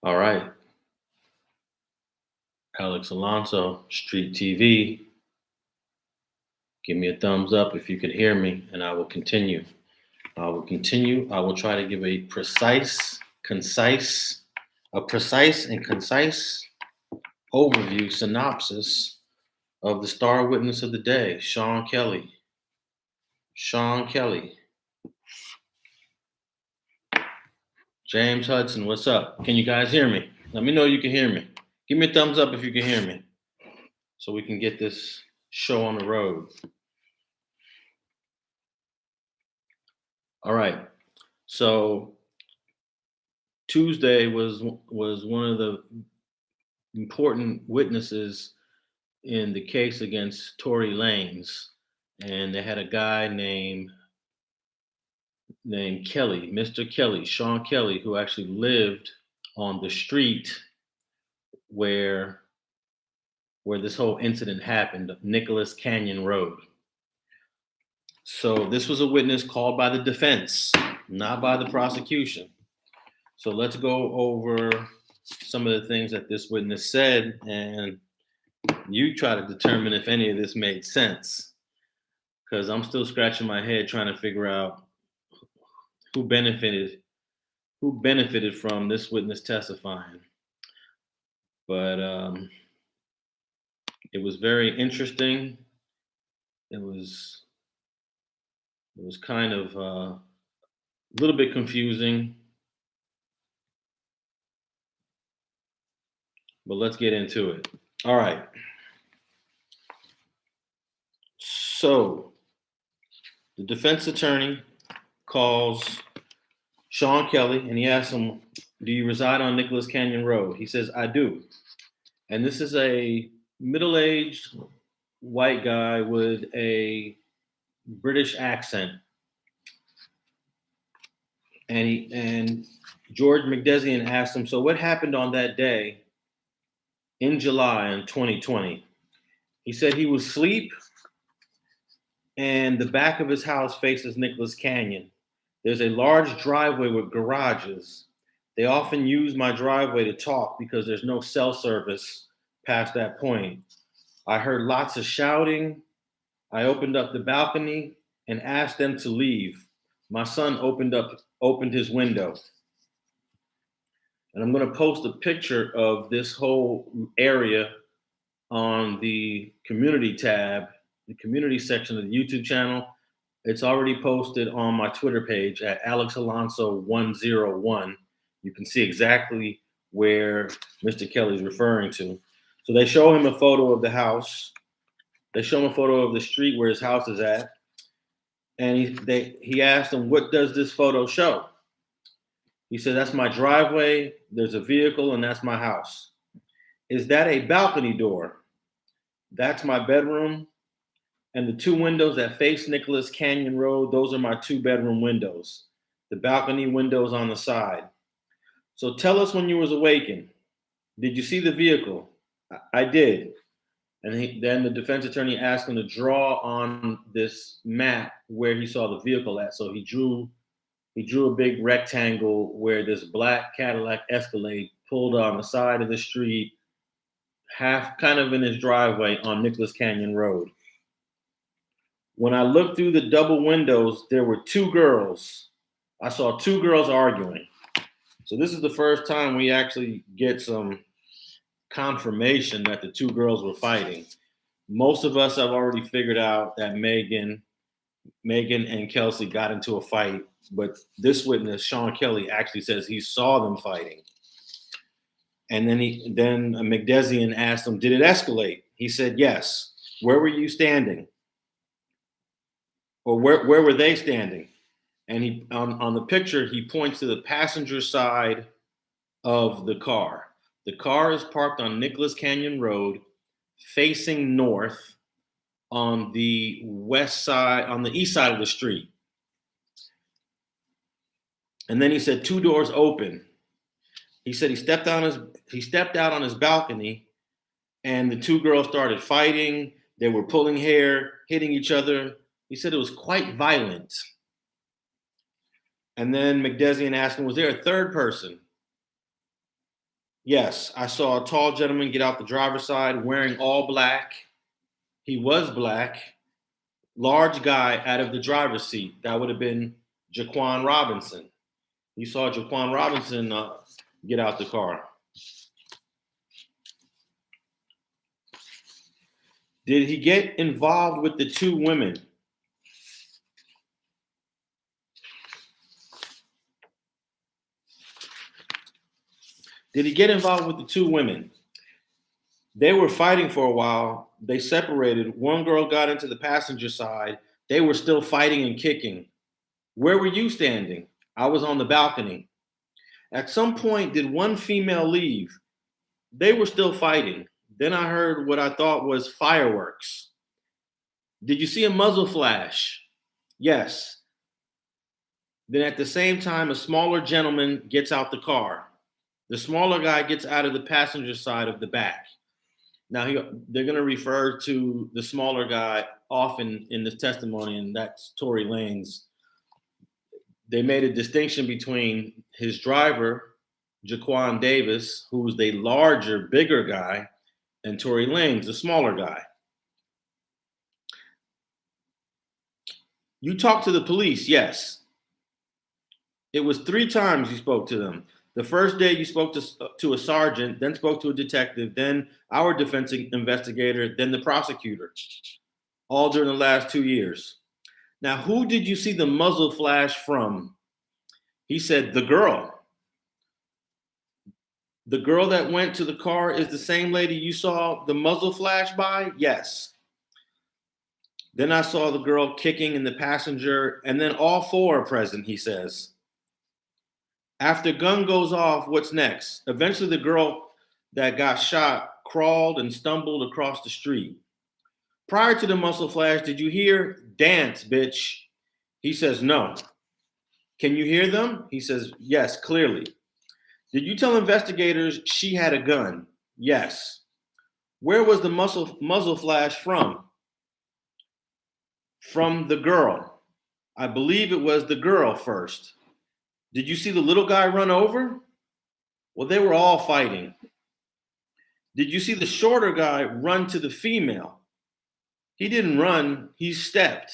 All right. Alex Alonso, Street TV. Give me a thumbs up if you can hear me, and I will continue. I will continue. I will try to give a precise and concise overview, synopsis of the star witness of the day, Sean Kelly. Sean Kelly. James Hudson, what's up? Can you guys hear me? Let me know you can hear me. Give me a thumbs up if you can hear me so we can get this show on the road. All right. So Tuesday was one of the important witnesses in the case against Tory Lanez, and they had a guy named Kelly, Mr. Kelly, Sean Kelly, who actually lived on the street where this whole incident happened, Nicolas Canyon Road. So this was a witness called by the defense, not by the prosecution. So let's go over some of the things that this witness said, and you try to determine if any of this made sense, because I'm still scratching my head trying to figure out who benefited from this witness testifying. But it was very interesting. It was kind of a little bit confusing. But let's get into it. All right. So the defense attorney calls Sean Kelly and he asks him, "Do you reside on Nicolas Canyon Road?" He says, "I do." And this is a middle-aged white guy with a British accent. And George McDesian asked him, "So what happened on that day in July in 2020? He said he was asleep and the back of his house faces Nicolas Canyon. There's a large driveway with garages. They often use my driveway to talk because there's no cell service past that point. I heard lots of shouting. I opened up the balcony and asked them to leave. My son opened his window." And I'm going to post a picture of this whole area on the community tab, the community section of the YouTube channel. It's already posted on my Twitter page at AlexAlonso101. You can see exactly where Mr. Kelly's referring to. So they show him a photo of the house. They show him a photo of the street where his house is at. And he asked him, "What does this photo show?" He said, "That's my driveway. There's a vehicle, and that's my house." "Is that a balcony door?" "That's my bedroom. And the two windows that face Nicolas Canyon Road, those are my two bedroom windows. The balcony windows on the side." "So tell us when you was awakened. Did you see the vehicle?" I did." And then the defense attorney asked him to draw on this map where he saw the vehicle at. So he drew a big rectangle where this black Cadillac Escalade pulled on the side of the street, half kind of in his driveway on Nicolas Canyon Road. "When I looked through the double windows, there were two girls. I saw two girls arguing." So this is the first time we actually get some confirmation that the two girls were fighting. Most of us have already figured out that Megan and Kelsey got into a fight, but this witness, Sean Kelly, actually says he saw them fighting. And then McDesian asked him, "Did it escalate?" He said, "Yes." "Where were you standing?" Or where were they standing? And he on the picture, he points to the passenger side of the car. The car is parked on Nicolas Canyon Road, facing north on the west side, on the east side of the street. And then he said two doors open. He said he stepped out on his balcony, and the two girls started fighting. They were pulling hair, hitting each other. He said it was quite violent. And then McDesian asked him, "Was there a third person?" Yes, I saw a tall gentleman get out the driver's side wearing all black. He was black. Large guy out of the driver's seat. That would have been Jaquan Robinson. You saw Jaquan Robinson get out the car. Did he get involved with the two women? Did he get involved with the two women? They were fighting for a while. They separated. One girl got into the passenger side. They were still fighting and kicking. Where were you standing? I was on the balcony. At some point, did one female leave? They were still fighting. Then I heard what I thought was fireworks. Did you see a muzzle flash? Yes. Then at the same time, a smaller gentleman gets out the car. The smaller guy gets out of the passenger side of the back. Now, they're going to refer to the smaller guy often in this testimony, and that's Tory Lanez. They made a distinction between his driver, Jaquan Davis, who's the larger, bigger guy, and Tory Lanez, the smaller guy. You talked to the police, yes. It was 3 times you spoke to them. The first day you spoke to a sergeant, then spoke to a detective, then our defense investigator, then the prosecutor, all during the last 2 years. Now, who did you see the muzzle flash from? He said, the girl. The girl that went to the car is the same lady you saw the muzzle flash by? Yes. Then I saw the girl kicking in the passenger, and then all 4 are present, he says. After gun goes off, what's next? Eventually, the girl that got shot crawled and stumbled across the street. Prior to the muzzle flash, did you hear dance, bitch? He says, no. Can you hear them? He says, yes, clearly. Did you tell investigators she had a gun? Yes. Where was the muzzle flash from? From the girl. I believe it was the girl first. Did you see the little guy run over? Well, they were all fighting. Did you see the shorter guy run to the female? He didn't run, he stepped.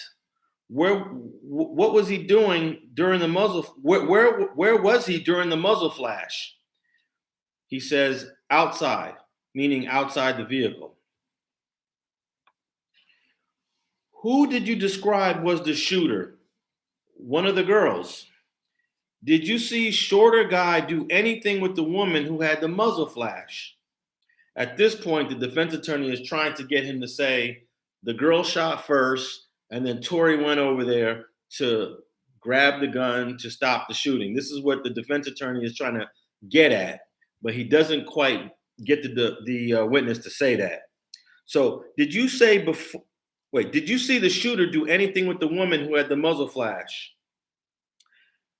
What was he doing during the muzzle? Where was he during the muzzle flash? He says outside, meaning outside the vehicle. Who did you describe was the shooter? One of the girls. Did you see shorter guy do anything with the woman who had the muzzle flash? At this point, the defense attorney is trying to get him to say the girl shot first, and then Tory went over there to grab the gun to stop the shooting. This is what the defense attorney is trying to get at, but he doesn't quite get the witness to say that. So did you say before? Wait, did you see the shooter do anything with the woman who had the muzzle flash?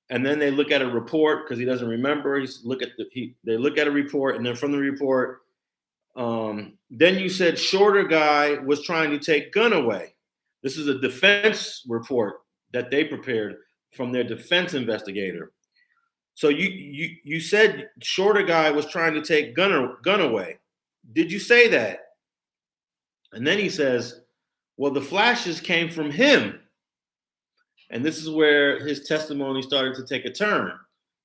And then they look at a report because he doesn't remember. They look at a report, and then from the report, then you said shorter guy was trying to take gun away. This is a defense report that they prepared from their defense investigator. So you said shorter guy was trying to take gun away. Did you say that? And then he says, well, the flashes came from him. And this is where his testimony started to take a turn.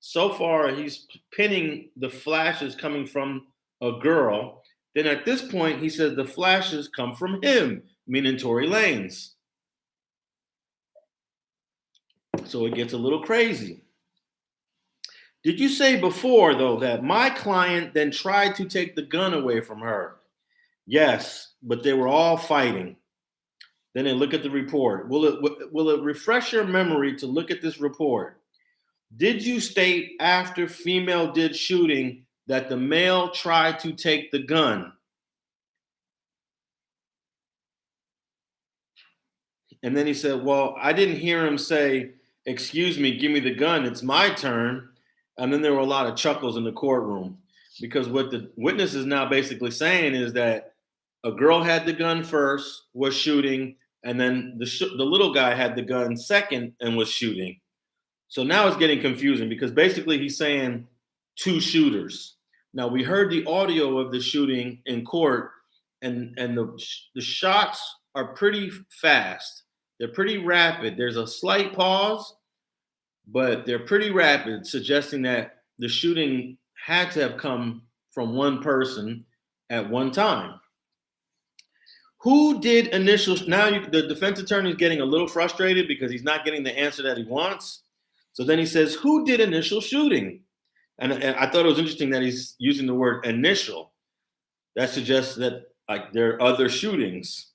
So far, he's pinning the flashes coming from a girl. Then at this point, he says the flashes come from him, meaning Tory Lanez. So it gets a little crazy. Did you say before, though, that my client then tried to take the gun away from her? Yes, but they were all fighting. Then they look at the report. Will it refresh your memory to look at this report? Did you state after female did shooting that the male tried to take the gun? And then he said, well, I didn't hear him say, excuse me, give me the gun, it's my turn. And then there were a lot of chuckles in the courtroom because what the witness is now basically saying is that a girl had the gun first, was shooting, and then the little guy had the gun second and was shooting. So now it's getting confusing because basically he's saying 2 shooters. Now we heard the audio of the shooting in court, and the shots are pretty fast. They're pretty rapid. There's a slight pause, but they're pretty rapid, suggesting that the shooting had to have come from one person at one time. Who did initial? Now the defense attorney is getting a little frustrated because he's not getting the answer that he wants. So then he says, "Who did initial shooting?" And I thought it was interesting that he's using the word initial. That suggests that like there are other shootings.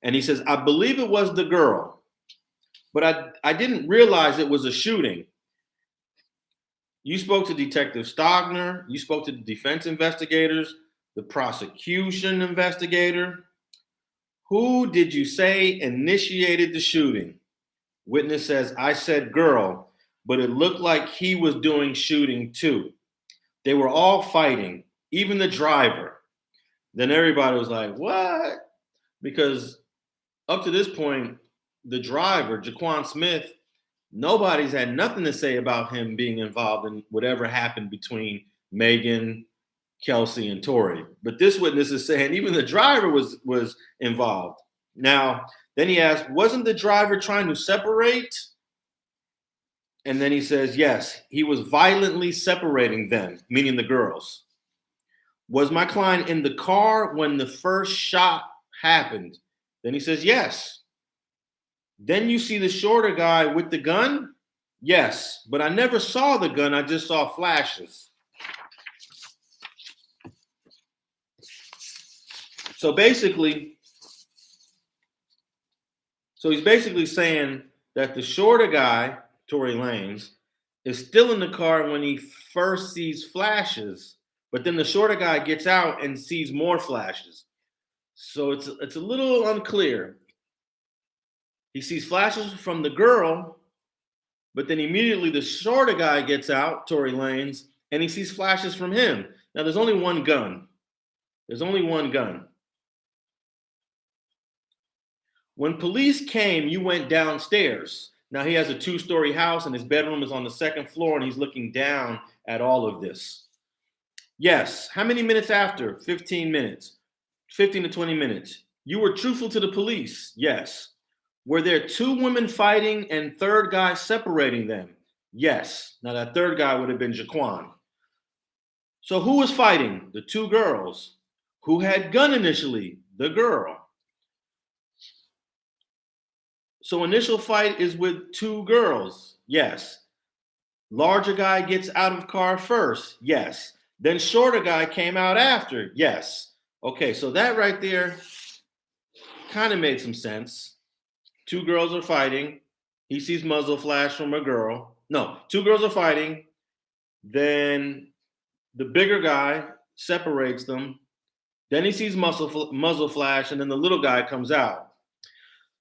And he says, "I believe it was the girl, but I didn't realize it was a shooting." You spoke to Detective Stogner. You spoke to the defense investigators, the prosecution investigator. Who did you say initiated the shooting? Witness says, "I said girl, but it looked like he was doing shooting too. They were all fighting, even the driver." Then everybody was like, "What?" Because up to this point, the driver, Jaquan Smith, nobody's had nothing to say about him being involved in whatever happened between Megan, Kelsey, and Tori. But this witness is saying even the driver was involved. Now, then he asked, "Wasn't the driver trying to separate?" And then he says, "Yes, he was violently separating them," meaning the girls. "Was my client in the car when the first shot happened?" Then he says, "Yes." "Then you see the shorter guy with the gun?" "Yes, but I never saw the gun. I just saw flashes." So he's basically saying that the shorter guy, Tory Lanez, is still in the car when he first sees flashes, but then the shorter guy gets out and sees more flashes. So it's a little unclear. He sees flashes from the girl, but then immediately the shorter guy gets out, Tory Lanez, and he sees flashes from him. Now there's only one gun. There's only one gun. When police came, you went downstairs. Now he has a 2-story house and his bedroom is on the 2nd floor and he's looking down at all of this. "Yes." "How many minutes after?" 15 minutes. 15 to 20 minutes. "You were truthful to the police?" "Yes." "Were there 2 women fighting and third guy separating them?" "Yes." Now that third guy would have been Jaquan. "So who was fighting?" "The 2 girls." "Who had gun initially?" "The girl." "So initial fight is with 2 girls?" "Yes." "Larger guy gets out of car first?" "Yes." "Then shorter guy came out after?" "Yes." Okay, so that right there kind of made some sense. 2 girls are fighting. He sees muzzle flash from a girl. No, 2 girls are fighting. Then the bigger guy separates them. Then he sees muzzle flash, and then the little guy comes out.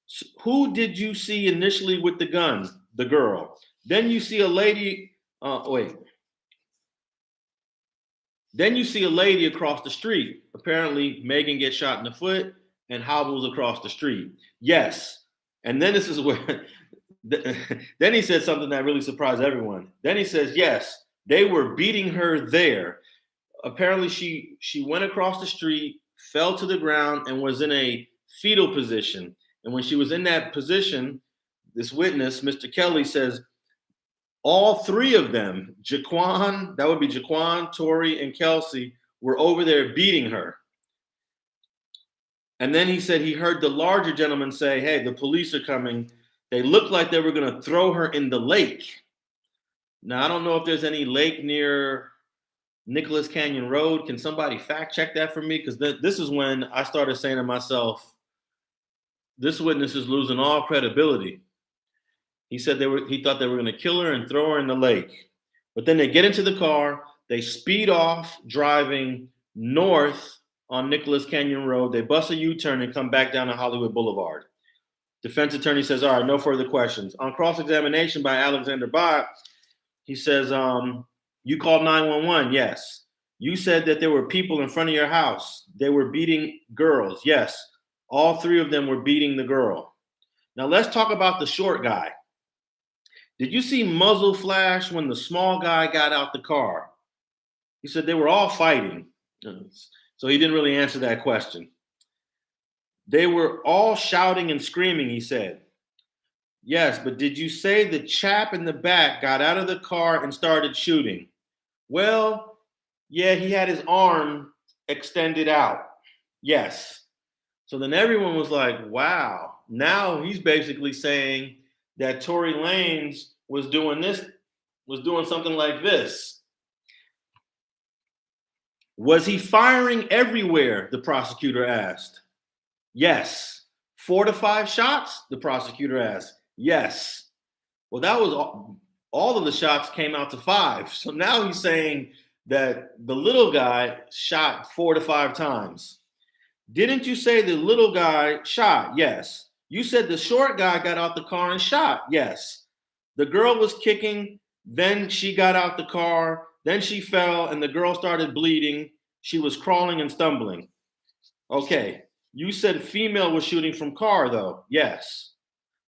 "So who did you see initially with the gun?" "The girl." "Then you see a lady. Then you see a lady across the street. Apparently, Megan gets shot in the foot and hobbles across the street." "Yes." And then this is where, then he said something that really surprised everyone. Then he says, "Yes, they were beating her there." Apparently, she went across the street, fell to the ground, and was in a fetal position. And when she was in that position, this witness, Mr. Kelly, says all 3 of them, Jaquan, that would be Jaquan, Tori, and Kelsey, were over there beating her. And then he said he heard the larger gentleman say, "Hey, the police are coming. They looked like they were going to throw her in the lake." Now, I don't know if there's any lake near Nicolas Canyon Road. Can somebody fact check that for me? Because this is when I started saying to myself, this witness is losing all credibility. He said he thought they were going to kill her and throw her in the lake. But then they get into the car, they speed off driving north on Nicolas Canyon Road. They bust a U-turn and come back down to Hollywood Boulevard. Defense attorney says, "All right, no further questions." On cross-examination by Alexander Bott, he says, "You called 911? Yes." "You said that there were people in front of your house. They were beating girls?" "Yes." All 3 of them were beating the girl. Now let's talk about the short guy. Did you see muzzle flash when the small guy got out the car? He said they were all fighting. So he didn't really answer that question. They were all shouting and screaming, he said. Yes, but did you say the chap in the back got out of the car and started shooting? Well, yeah, he had his arm extended out. Yes. So then everyone was like, wow. Now he's basically saying that Tory Lanez was doing something like this. Was he firing everywhere? The prosecutor asked. Yes. 4 to 5 shots? The prosecutor asked. Yes. Well, that was all of the shots came out to 5. So now he's saying that the little guy shot 4 to 5 times. Didn't you say the little guy shot? Yes. You said the short guy got out the car and shot? Yes. The girl was kicking, then she got out the car, then she fell, and the girl started bleeding. She was crawling and stumbling. Okay. You said female was shooting from car, though. Yes.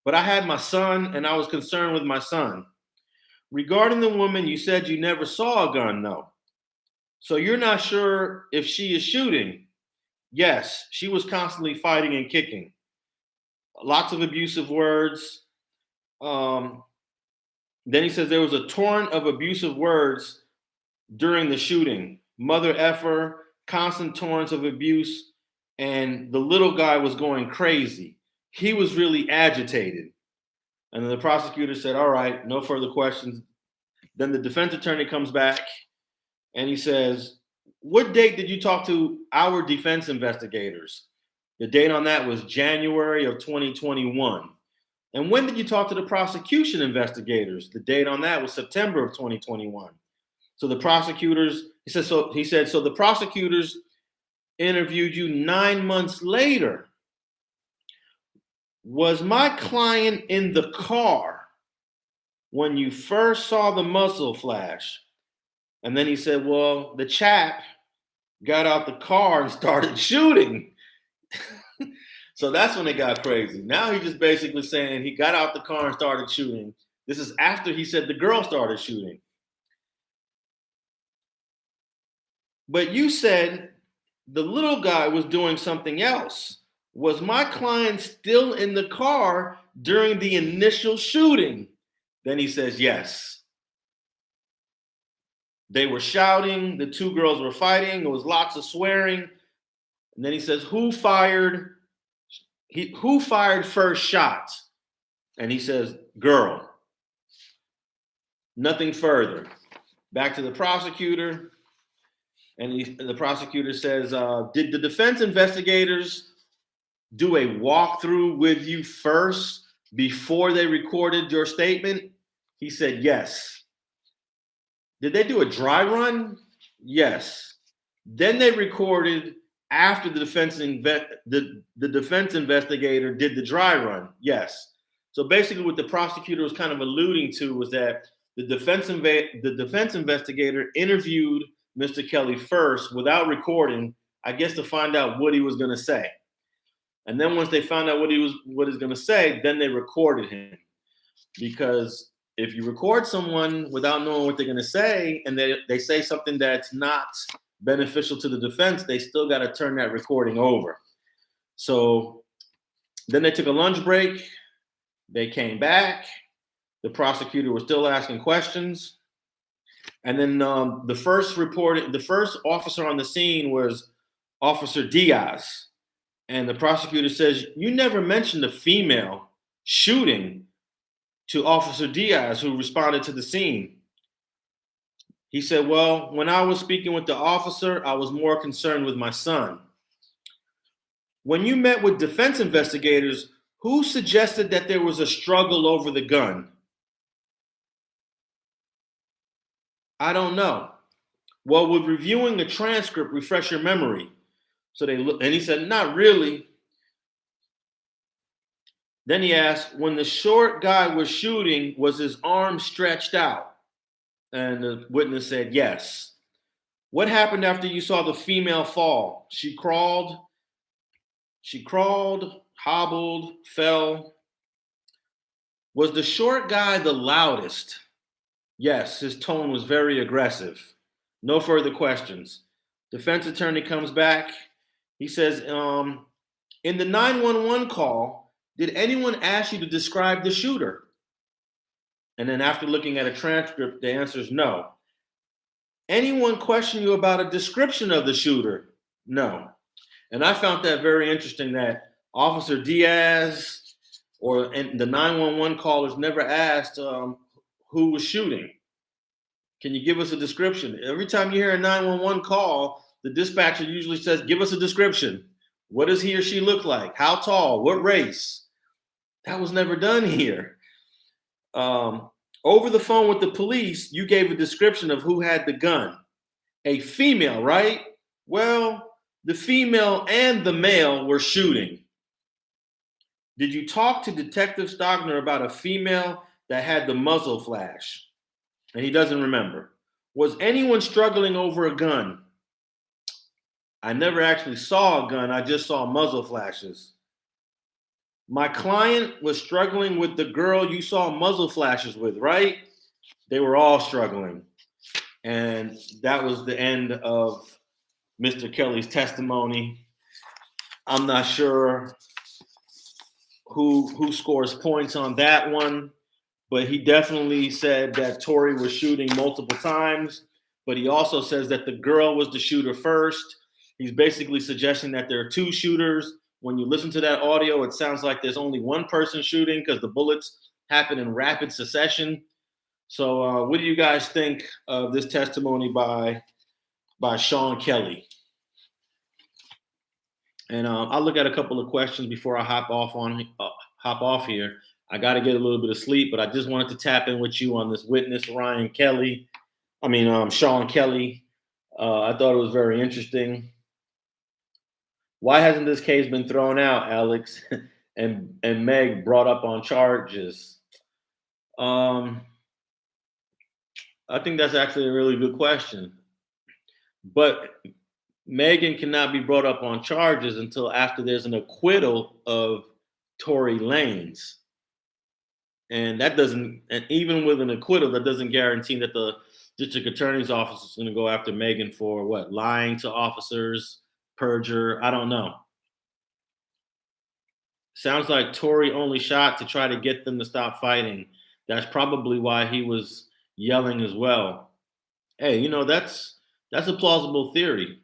But I had my son, and I was concerned with my son. Regarding the woman, you said you never saw a gun, though. So you're not sure if she is shooting? Yes. She was constantly fighting and kicking. Lots of abusive words. Then he says there was a torrent of abusive words during the shooting. Mother effer, constant torrents of abuse, and the little guy was going crazy. He was really agitated. And then the prosecutor said, all right, no further questions. Then the defense attorney comes back and he says, what date did you talk to our defense investigators? The date on that was January of 2021. And when did you talk to the prosecution investigators? The date on that was September of 2021. So the prosecutors, so the prosecutors interviewed you 9 months later. Was my client in the car when you first saw the muzzle flash? And then he said, well, the chap got out the car and started shooting. So that's when it got crazy. Now he's just basically saying he got out the car and started shooting. This is after he said the girl started shooting. But you said the little guy was doing something else. Was my client still in the car during the initial shooting? Then he says, yes. They were shouting. The 2 girls were fighting. There was lots of swearing. And then he says, who fired first shot? And he says, girl. Nothing further. Back to the prosecutor. And the prosecutor says, did the defense investigators do a walkthrough with you first before they recorded your statement? He said, yes. Did they do a dry run? Yes. Then they recorded after the defense investigator did the dry run. Yes. So basically what the prosecutor was kind of alluding to was that the defense investigator interviewed Mr. Kelly first without recording, I guess to find out what he was going to say. And then once they found out what he's going to say, then they recorded him. Because if you record someone without knowing what they're going to say, and they say something that's not beneficial to the defense, they still got to turn that recording over. So then they took a lunch break. They came back. The prosecutor was still asking questions. And then the first officer on the scene was Officer Diaz. And the prosecutor says, you never mentioned a female shooting to Officer Diaz, who responded to the scene. He said, well, when I was speaking with the officer, I was more concerned with my son. When you met with defense investigators, who suggested that there was a struggle over the gun? I don't know. Well, would reviewing the transcript refresh your memory? So they looked, and he said, not really. Then he asked, when the short guy was shooting, was his arm stretched out? And the witness said, yes. What happened after you saw the female fall? She crawled, hobbled, fell. Was the short guy the loudest? Yes, his tone was very aggressive. No further questions. Defense attorney comes back. He says, in the 911 call, did anyone ask you to describe the shooter? And then after looking at a transcript, the answer is no. Anyone question you about a description of the shooter? No. And I found that very interesting that Officer Diaz and the 911 callers never asked who was shooting. Can you give us a description? Every time you hear a 911 call, the dispatcher usually says, give us a description. What does he or she look like? How tall? What race? That was never done here. Over the phone with the police, you gave a description of who had the gun. A female, right? Well, the female and the male were shooting. Did you talk to Detective Stockner about a female that had the muzzle flash? And he doesn't remember. Was anyone struggling over a gun? I never actually saw a gun. I just saw muzzle flashes. My client was struggling with the girl you saw muzzle flashes with, right? They were all struggling. And that was the end of Mr. Kelly's testimony. I'm not sure who scores points on that one, but he definitely said that Tory was shooting multiple times, but he also says that the girl was the shooter first. He's basically suggesting that there are two shooters. When you listen to that audio, it sounds like there's only one person shooting because the bullets happen in rapid succession. So what do you guys think of this testimony by Sean Kelly? And I'll look at a couple of questions before I hop off here. I got to get a little bit of sleep, but I just wanted to tap in with you on this witness, Sean Kelly. I thought it was very interesting. Why hasn't this case been thrown out, Alex, and Meg brought up on charges? I think that's actually a really good question. But Megan cannot be brought up on charges until after there's an acquittal of Tory Lanez. And even with an acquittal, that doesn't guarantee that the district attorney's office is going to go after Megan for what? Lying to officers, perjure. I don't know. Sounds like Tory only shot to try to get them to stop fighting. That's probably why he was yelling as well. Hey, that's a plausible theory.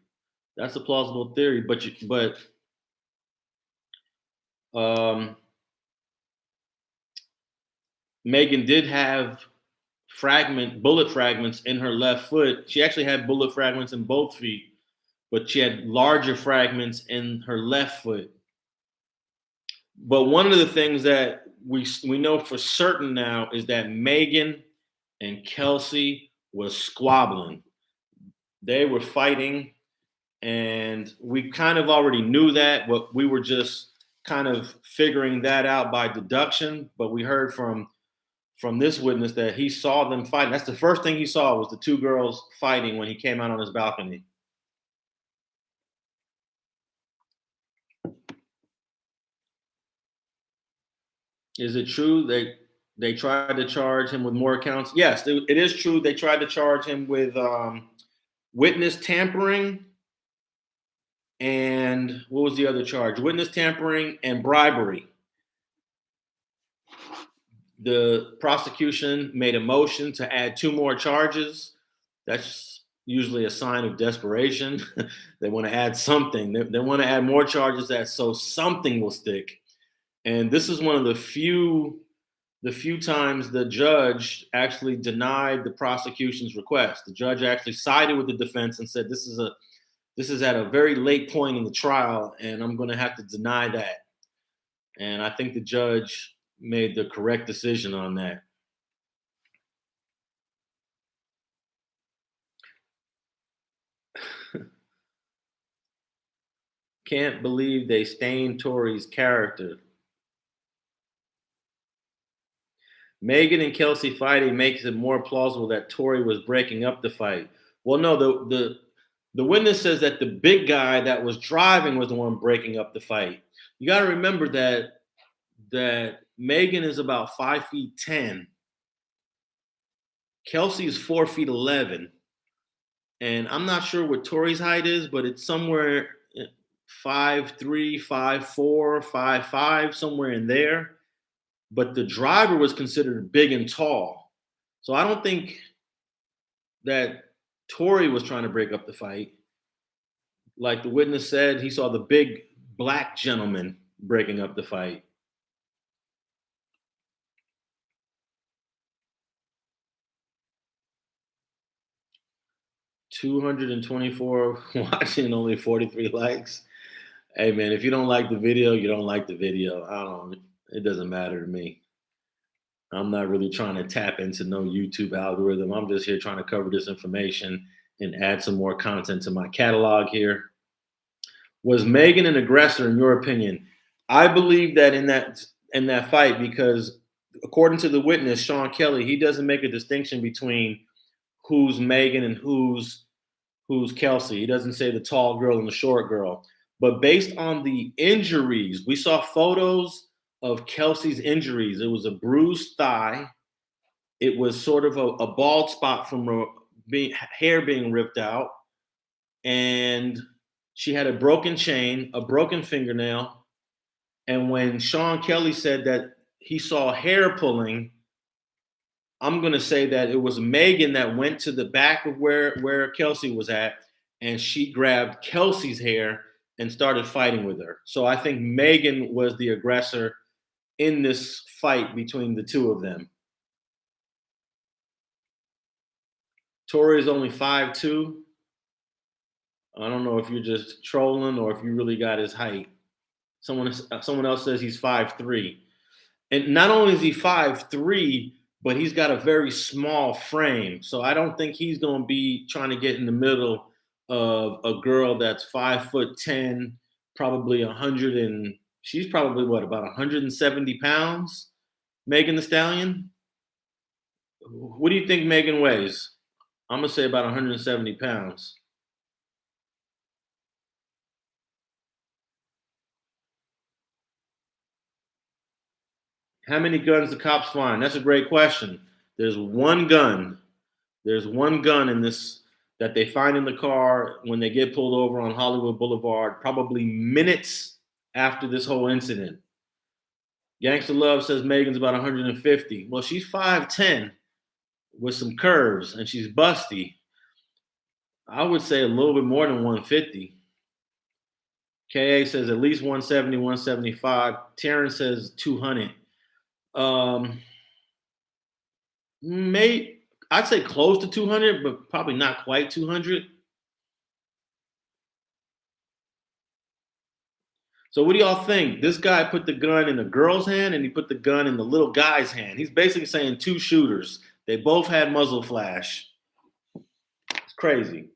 That's a plausible theory, but Megan did have bullet fragments in her left foot. She actually had bullet fragments in both feet, but she had larger fragments in her left foot. But one of the things that we know for certain now is that Megan and Kelsey was squabbling. They were fighting, and we kind of already knew that, but we were just kind of figuring that out by deduction. But we heard from this witness that he saw them fighting. That's the first thing he saw was the two girls fighting when he came out on his balcony. Is it true they tried to charge him with more counts? Yes, it is true. They tried to charge him with witness tampering and what was the other charge? Witness tampering and bribery. The prosecution made a motion to add 2 more charges. That's usually a sign of desperation. They want to add something. They want to add more charges so something will stick. And this is one of the few times the judge actually denied the prosecution's request. The judge actually sided with the defense and said, this is at a very late point in the trial, and I'm going to have to deny that. And I think the judge made the correct decision on that. Can't believe they stained Tory's character. Megan and Kelsey fighting makes it more plausible that Tory was breaking up the fight. Well, no, the witness says that the big guy that was driving was the one breaking up the fight. You got to remember that Megan is about 5'10". Kelsey is 4'11", And I'm not sure what Tori's height is, but it's somewhere 5'3", 5'4", 5'5", somewhere in there. But the driver was considered big and tall. So I don't think that Tori was trying to break up the fight. Like the witness said, he saw the big black gentleman breaking up the fight. $224 watching, only 43 likes. Hey man, if you don't like the video, you don't like the video. It doesn't matter to me. I'm not really trying to tap into no YouTube algorithm. I'm just here trying to cover this information and add some more content to my catalog here. Was Megan an aggressor in your opinion? I believe that in that fight, because according to the witness, Sean Kelly, he doesn't make a distinction between who's Megan and who's Kelsey. He doesn't say the tall girl and the short girl. But based on the injuries, we saw photos of Kelsey's injuries. It was a bruised thigh. It was sort of a bald spot from hair being ripped out. And she had a broken chain, a broken fingernail. And when Sean Kelly said that he saw hair pulling, I'm going to say that it was Megan that went to the back of where Kelsey was at, and she grabbed Kelsey's hair and started fighting with her. So I think Megan was the aggressor in this fight between the two of them. Tori is only 5'2". I don't know if you're just trolling or if you really got his height. Someone else says he's 5'3". And not only is he 5'3", but he's got a very small frame. So I don't think he's going to be trying to get in the middle of a girl that's 5'10", probably 100 and she's probably what, about 170 pounds? Megan Thee Stallion? What do you think Megan weighs? I'm going to say about 170 pounds. How many guns the cops find? That's a great question. There's one gun. There's one gun in this that they find in the car when they get pulled over on Hollywood Boulevard, probably minutes after this whole incident. Gangsta Love says Megan's about 150. Well, she's 5'10" with some curves, and she's busty. I would say a little bit more than 150. KA says at least 170, 175. Terrence says 200. I'd say close to 200, but probably not quite 200. So what do y'all think? This guy put the gun in the girl's hand and he put the gun in the little guy's hand. He's basically saying two shooters. They both had muzzle flash. It's crazy.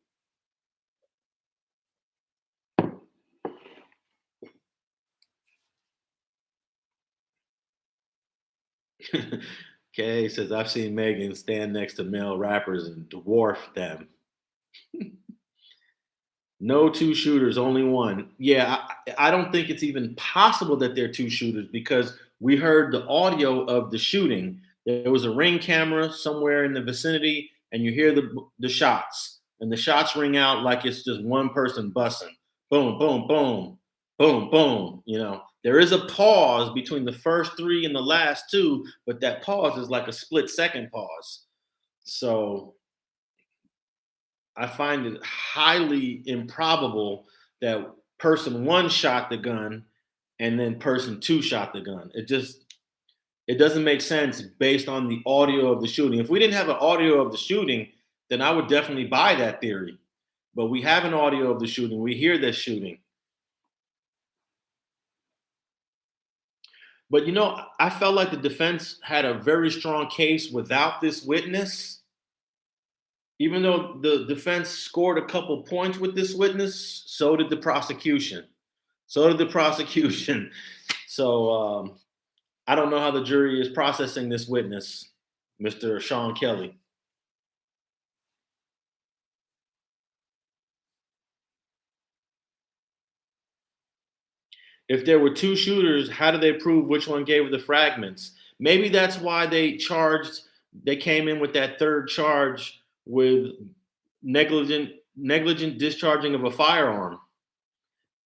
Kay says, I've seen Megan stand next to male rappers and dwarf them. No two shooters, only one. Yeah, I don't think it's even possible that they're two shooters because we heard the audio of the shooting. There was a ring camera somewhere in the vicinity, and you hear the shots, and the shots ring out like it's just one person busting. Boom, boom, boom, boom, boom. There is a pause between the first three and the last two, but that pause is like a split-second pause. So I find it highly improbable that person one shot the gun and then person two shot the gun. It doesn't make sense based on the audio of the shooting. If we didn't have an audio of the shooting, then I would definitely buy that theory. But we have an audio of the shooting. We hear this shooting. But I felt like the defense had a very strong case without this witness. Even though the defense scored a couple points with this witness, so did the prosecution. So I don't know how the jury is processing this witness, Mr. Sean Kelly. If there were two shooters, how do they prove which one gave the fragments? Maybe that's why they came in with that third charge with negligent discharging of a firearm.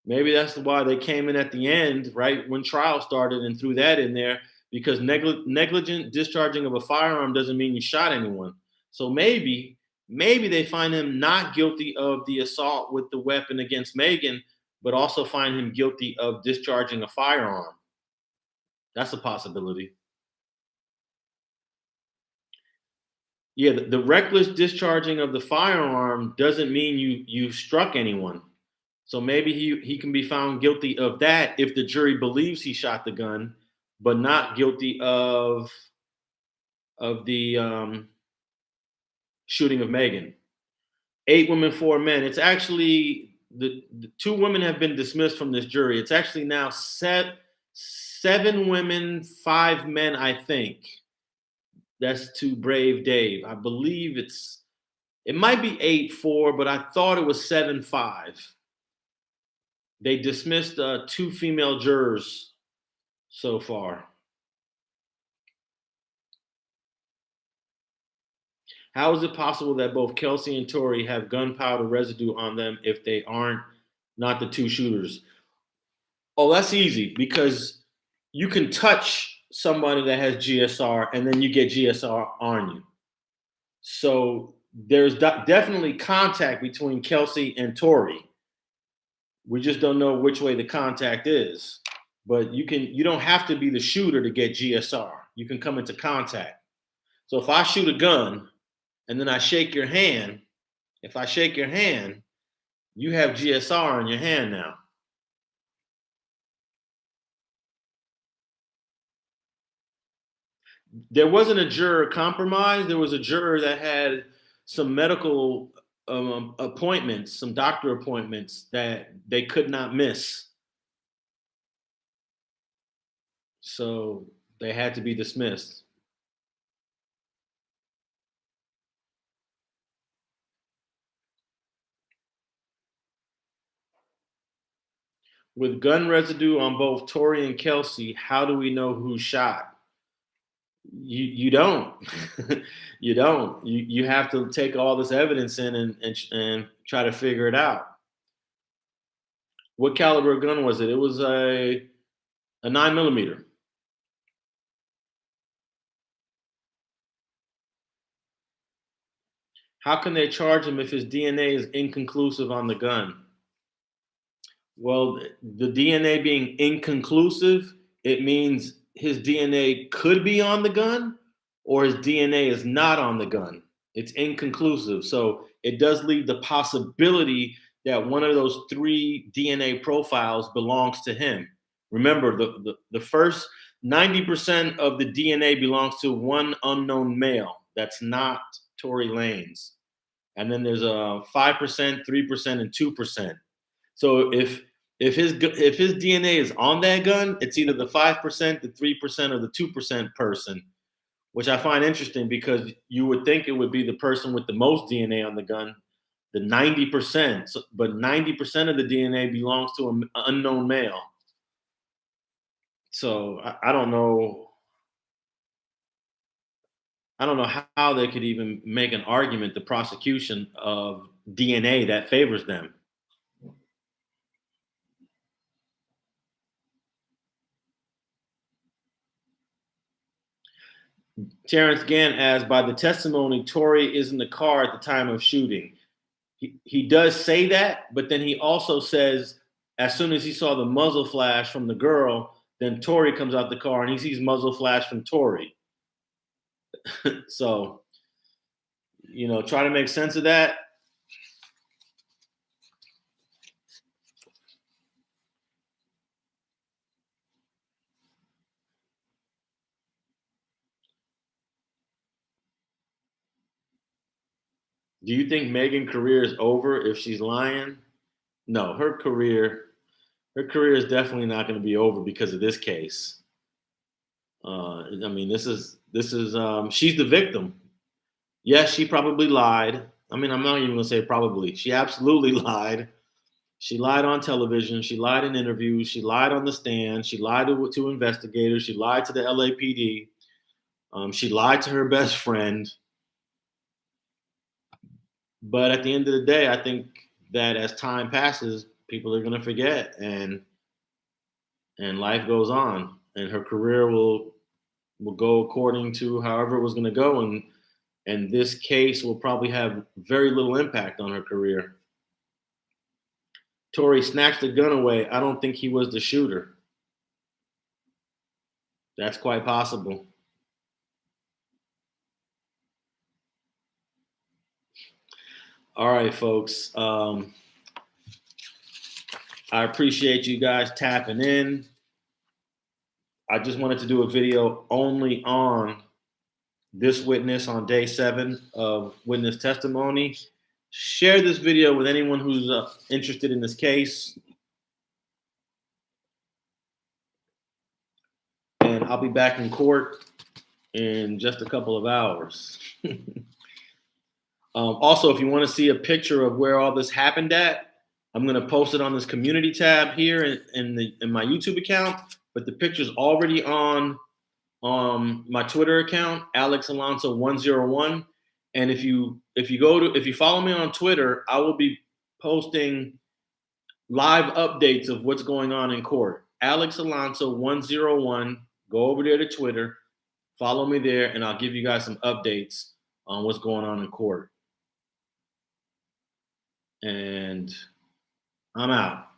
Maybe that's why they came in at the end, right when trial started, and threw that in there, because negligent discharging of a firearm doesn't mean you shot anyone. So maybe they find him not guilty of the assault with the weapon against Megan, but also find him guilty of discharging a firearm. That's a possibility. Yeah, the reckless discharging of the firearm doesn't mean you struck anyone. So maybe he can be found guilty of that if the jury believes he shot the gun, but not guilty of the shooting of Megan. 8 women, 4 men. It's actually the 2 women have been dismissed from this jury. It's actually now 7 women, 5 men, I think. That's to Brave Dave. I believe it might be 8-4, but I thought it was 7-5. They dismissed 2 female jurors so far. How is it possible that both Kelsey and Tori have gunpowder residue on them if they aren't not the 2 shooters? Oh, that's easy, because you can touch somebody that has GSR and then you get GSR on you. So there's definitely contact between Kelsey and Tori. We just don't know which way the contact is. But you don't have to be the shooter to get GSR. You can come into contact. So if I shoot a gun and then I shake your hand, if I shake your hand, you have GSR in your hand now. There wasn't a juror compromised. There was a juror that had some medical appointments, some doctor appointments that they could not miss. So they had to be dismissed. With gun residue on both Tori and Kelsey, how do we know who shot? You don't. You don't. You have to take all this evidence in and try to figure it out. What caliber gun was it? It was a 9mm. How can they charge him if his DNA is inconclusive on the gun? Well, the DNA being inconclusive, it means his DNA could be on the gun or his DNA is not on the gun. It's inconclusive. So it does leave the possibility that one of those 3 DNA profiles belongs to him. Remember, the first 90% of the DNA belongs to one unknown male. That's not Tory Lanez. And then there's a 5%, 3%, and 2%. So if his DNA is on that gun, it's either the 5%, the 3%, or the 2% person, which I find interesting because you would think it would be the person with the most DNA on the gun, the 90%, but 90% of the DNA belongs to an unknown male. So I don't know. I don't know how they could even make an argument, the prosecution, of DNA that favors them. Terrence Gann asks, by the testimony, Tory is in the car at the time of shooting. He does say that, but then he also says, as soon as he saw the muzzle flash from the girl, then Tory comes out the car and he sees muzzle flash from Tory. So, try to make sense of that. Do you think Megan's career is over if she's lying? No, her career is definitely not going to be over because of this case. I mean, this is she's the victim. Yes, she probably lied. I mean, I'm not even going to say probably. She absolutely lied. She lied on television. She lied in interviews. She lied on the stand. She lied to investigators. She lied to the LAPD. She lied to her best friend. But at the end of the day, I think that as time passes, people are going to forget, and life goes on, and her career will go according to however it was going to go, and this case will probably have very little impact on her career. Tory snatched the gun away. I don't think he was the shooter. That's quite possible. All right, folks. I appreciate you guys tapping in. I just wanted to do a video only on this witness on day 7 of witness testimony. Share this video with anyone who's interested in this case. And I'll be back in court in just a couple of hours. Also, if you want to see a picture of where all this happened at, I'm going to post it on this community tab here in my YouTube account. But the picture's already on my Twitter account, Alex Alonso 101. And if you follow me on Twitter, I will be posting live updates of what's going on in court. Alex Alonso 101. Go over there to Twitter, follow me there, and I'll give you guys some updates on what's going on in court. And I'm out.